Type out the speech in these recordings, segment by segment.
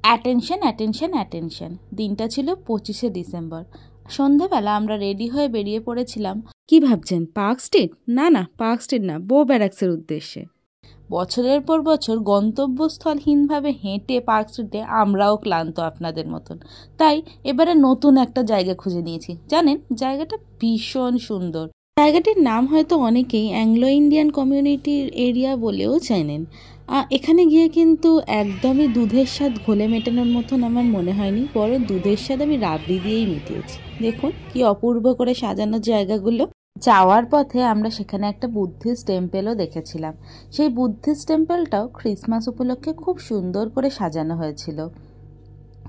Attention attention attention. দিনটা ছিল 25শে December. সন্ধ্যাবেলা আমরা রেডি হয়ে বেরিয়ে পড়েছিলাম। কি ভাবছেন, পার্ক স্ট্রিট? না না, পার্ক স্ট্রিট না, বো ব্যারাক্সের উদ্দেশ্যে। বছরের পর বছর গন্তব্যস্থলহীনভাবে হেঁটে পার্ক স্ট্রিটে আমরাও ক্লান্ত আপনাদের মতন। তাই এবারে নতুন একটা জায়গা খুঁজে নিয়েছি। জানেন, জায়গাটা ভীষণ সুন্দর। জায়গাটির নাম হয়তো অনেকেই অ্যাংলো ইন্ডিয়ান কমিউনিটির এরিয়া বলেও জানেন। এখানে গিয়ে কিন্তু একদমই দুধের স্বাদ ঘোলে মেটানোর মতন আমার মনে হয়নি, বরং দুধের স্বাদ আমি রাবড়ি দিয়েই মিটিয়েছি। দেখুন কি অপূর্ব করে সাজানো জায়গাগুলো। যাওয়ার পথে আমরা সেখানে একটা বুদ্ধিস্ট টেম্পেলও দেখেছিলাম। সেই বুদ্ধিস্ট টেম্পেলটাও ক্রিসমাস উপলক্ষে খুব সুন্দর করে সাজানো হয়েছিল।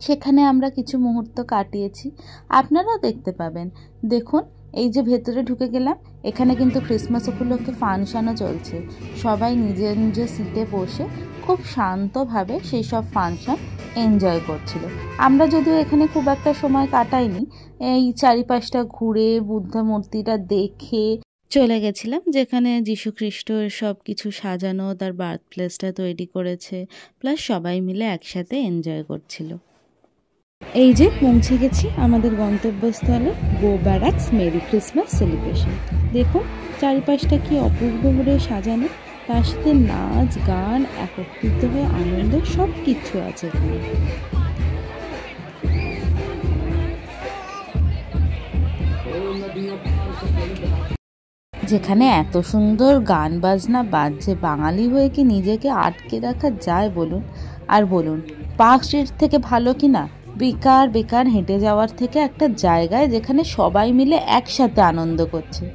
সেখানে আমরা কিছু মুহূর্ত কাটিয়েছি, আপনারাও দেখতে পাবেন। দেখুন, এই যে ভেতরে ঢুকে গেলাম, এখানে কিন্তু ক্রিসমাস উপলক্ষে ফাংশনও চলছে। সবাই নিজের নিজের সিটে বসে খুব শান্তভাবে সেই সব ফাংশন এনজয় করছিল। আমরা যদিও এখানে খুব একটা সময় কাটাইনি, এই চারিপাশটা ঘুরে বুদ্ধ মূর্তিটা দেখে চলে গেছিলাম, যেখানে যীশু খ্রিস্টর সব কিছু সাজানো, তার বার্থ প্লেসটা তৈরি করেছে, প্লাস সবাই মিলে একসাথে এনজয় করছিল। এই যে পৌঁছে গেছি আমাদের গন্তব্যস্থলে, বো ব্যারাক্স মেরি ক্রিসমাস সেলিব্রেশন। দেখুন চারিপাশটা কি অপূর্ব করে সাজানো, তার সাথে নাচ গান একত্রিত হয়ে আনন্দ সব কিছু আছে এখানে। যেখানে এত সুন্দর গান বাজনা বাজছে, বাঙালি হয়ে কি নিজেকে আটকে রাখা যায় বলুন? আর বলুন, পার্ক স্ট্রিট থেকে ভালো কি না? বেকার বেকার হেঁটে যাওয়ার থেকে একটা জায়গায় যেখানে সবাই মিলে একসাথে আনন্দ করছে।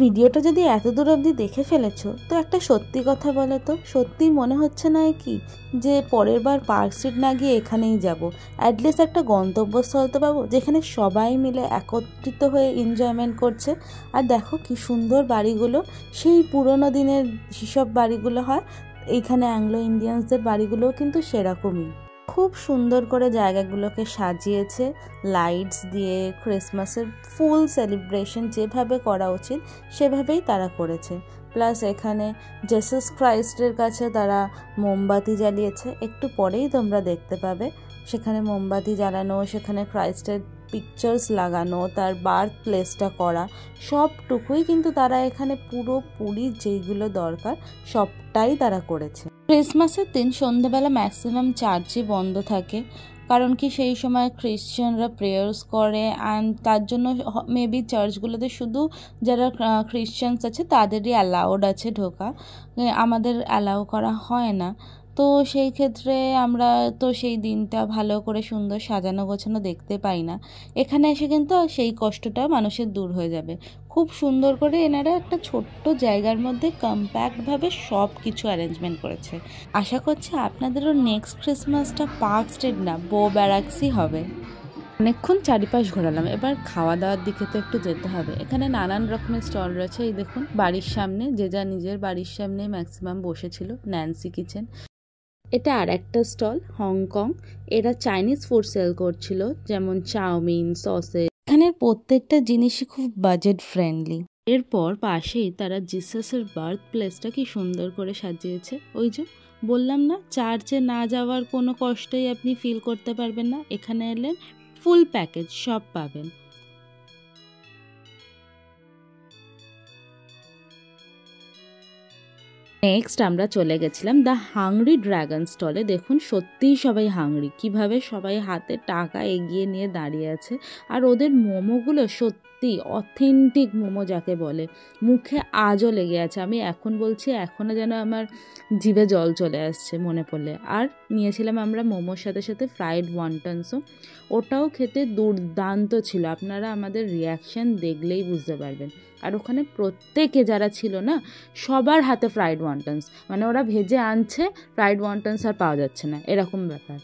ভিডিওটা যদি এত দূর অবধি দেখে ফেলেছো, তো একটা সত্যি কথা বলো তো, সত্যি মনে হচ্ছে না কি যে পরের বার পার্ক স্ট্রিট না গিয়ে এখানেই যাব? অ্যাটলিস্ট একটা গন্তব্যস্থল তো পাবো যেখানে সবাই মিলে একত্রিত হয়ে এনজয়মেন্ট করছে। আর দেখো কি সুন্দর বাড়িগুলো, সেই পুরোনো দিনের যেসব বাড়িগুলো হয়, এইখানে অ্যাংলো ইন্ডিয়ানসদের বাড়িগুলোও কিন্তু সেরকমই। খুব সুন্দর করে জায়গাগুলোকে সাজিয়েছে লাইটস দিয়ে। ক্রিসমাসের ফুল সেলিব্রেশন যেভাবে করা উচিত সেভাবেই তারা করেছে। প্লাস এখানে জেসাস ক্রাইস্টের কাছে তারা মোমবাতি জ্বালিয়েছে, একটু পরেই তোমরা দেখতে পাবে। সেখানে মোমবাতি জ্বালানো, সেখানে ক্রাইস্টের পিকচার্স লাগানো, তার বার্থ প্লেসটা করা, সবটুকুই কিন্তু তারা এখানে পুরোপুরি যেইগুলো দরকার সবটাই তারা করেছে। ক্রিসমাসের দিন সন্ধ্যাবেলা ম্যাক্সিমাম চার্চই বন্ধ থাকে, কারণ কি সেই সময় খ্রিশ্চানরা প্রেয়ার্স করে, অ্যান্ড তার জন্য মেবি চার্চগুলোতে শুধু যারা খ্রিশ্চানস আছে তাদেরই অ্যালাউড আছে ঢোকা, আমাদের অ্যালাউ করা হয় না। তো সেই ক্ষেত্রে আমরা তো সেই দিনটা ভালো করে সুন্দর সাজানো গোছানো দেখতে পাই না। এখানে এসে কিন্তু সেই কষ্টটা মানুষের দূর হয়ে যাবে। খুব সুন্দর করে এনারা একটা ছোট্ট জায়গার মধ্যে কম্প্যাক্টভাবে সব কিছু অ্যারেঞ্জমেন্ট করেছে। আশা করছি আপনাদেরও নেক্সট ক্রিসমাসটা পার্ক স্ট্রিট না, বো ব্যারাক্সই হবে। অনেকক্ষণ চারিপাশ ঘোরালাম, এবার খাওয়া দাওয়ার দিকে তো একটু যেতে হবে। এখানে নানান রকমের স্টল রয়েছে। এই দেখুন, বাড়ির সামনে যে যা নিজের বাড়ির সামনে ম্যাক্সিমাম বসেছিল, ন্যান্সি কিচেন। এটা আর একটা স্টল, হংকং। এরা চাইনিজ ফুড সেল করছিল, যেমন চাউমিন, সসেজ। এখানের প্রত্যেকটা জিনিসই খুব বাজেট ফ্রেন্ডলি। এরপর পাশেই তারা জিসাসের বার্থ প্লেসটা কি সুন্দর করে সাজিয়েছে। ওই যে বললাম না, চার্চে না যাওয়ার কোনো কষ্টই আপনি ফিল করতে পারবেন না, এখানে এলে ফুল প্যাকেজ সব পাবেন। নেক্সট আমরা চলে গেছিলাম দ্য হাংরি ড্রাগন স্টলে। দেখুন সত্যিই সবাই হাংরি, কিভাবে সবাই হাতে টাকা এগিয়ে নিয়ে দাঁড়িয়ে আছে। আর ওদের মোমোগুলো সত্যি অথেন্টিক মোমো যাকে বলে, মুখে আজও লেগে আছে। আমি এখন বলছি এখনও যেন আমার জিভে জল চলে আসছে মনে পড়লে। আর নিয়েছিলাম আমরা মোমোর সাথে সাথে ফ্রাইড ওয়ান্টনসও, ওটাও খেতে দুর্দান্ত ছিল। আপনারা আমাদের রিয়াকশান দেখলেই বুঝতে পারবেন। আর ওখানে প্রত্যেকে যারা ছিল না, সবার হাতে ফ্রাইড ওয়ান্টনস, মানে ওরা ভেজে আনছে, ফ্রাইড ওয়ান্টনস আর পাওয়া যাচ্ছে না, এরকম ব্যাপার।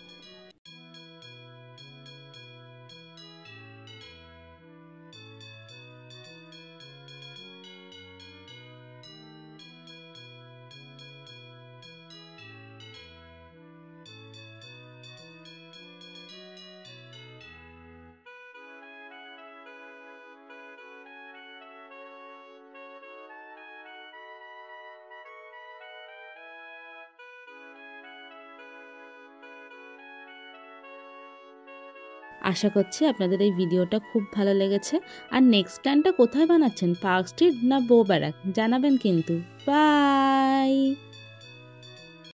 আশা করছি আপনাদের এই ভিডিওটা খুব ভালো লেগেছে। আর নেক্সট টাইমটা কোথায় বানাচ্ছেন, পার্ক স্ট্রিট না বো ব্যারাক, জানাবেন কিন্তু। বাই।